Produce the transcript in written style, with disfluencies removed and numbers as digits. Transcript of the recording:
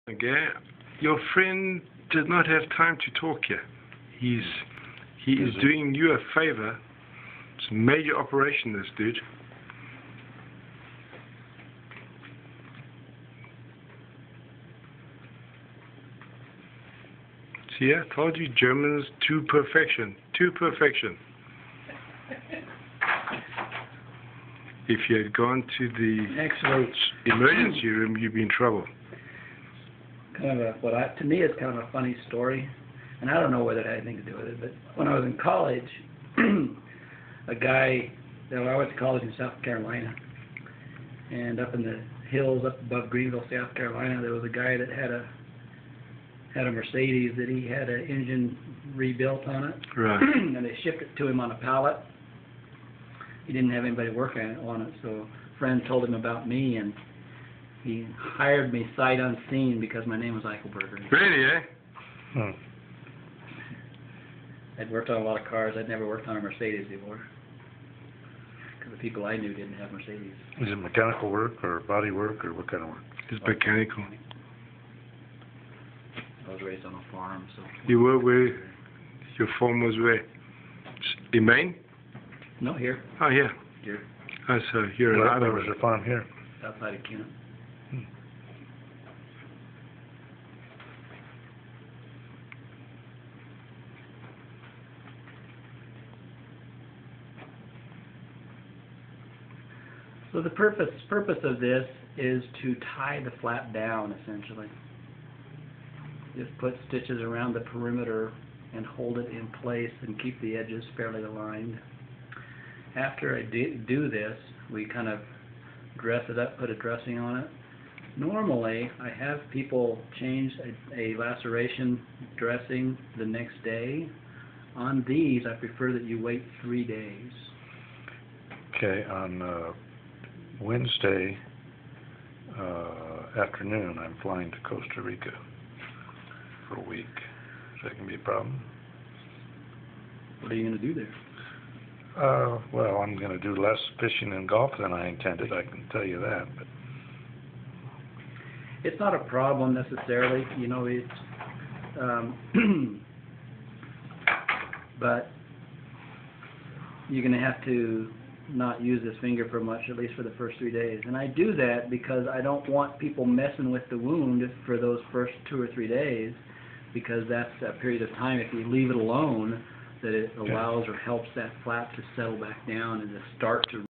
Okay, your friend does not have time to talk here. He is doing you a favor. It's a major operation, this dude. See, I told you, Germans to perfection. To perfection. If you had gone to the emergency room, you'd be in trouble. Kind of to me it's kind of a funny story, and I don't know whether it had anything to do with it, but when I was in college, a guy, I went to college in South Carolina, and up in the hills up above Greenville, South Carolina, there was a guy that had a Mercedes that he had an engine rebuilt on it, right. And they shipped it to him on a pallet. He didn't have anybody working on it, so a friend told him about me, and he hired me sight unseen because my name was Eichelberger. Really, eh? I'd worked on a lot of cars. I'd never worked on a Mercedes before, because the people I knew didn't have Mercedes. Is it mechanical work or body work or what kind of work? It's mechanical. I was raised on a farm, so... You were where? Your farm was where? In Maine? No, here. Oh, here. Here. Oh, so you're in Where Idaho. was your farm here? Outside of Kennett. So the purpose of this is to tie the flat down, essentially. Just put stitches around the perimeter and hold it in place and keep the edges fairly aligned. After I do this, we kind of dress it up, put a dressing on it. Normally, I have people change a laceration dressing the next day. On these, I prefer that you wait 3 days. Okay, on Wednesday afternoon, I'm flying to Costa Rica for a week. Is that going to be a problem? What are you going to do there? Well, I'm going to do less fishing and golf than I intended, I can tell you that. But it's not a problem necessarily, you know, it's, but you're going to have to not use this finger for much, at least for the first 3 days. And I do that because I don't want people messing with the wound for those first 2 or 3 days, because that's a period of time, if you leave it alone, that it allows or helps that flat to settle back down and to start to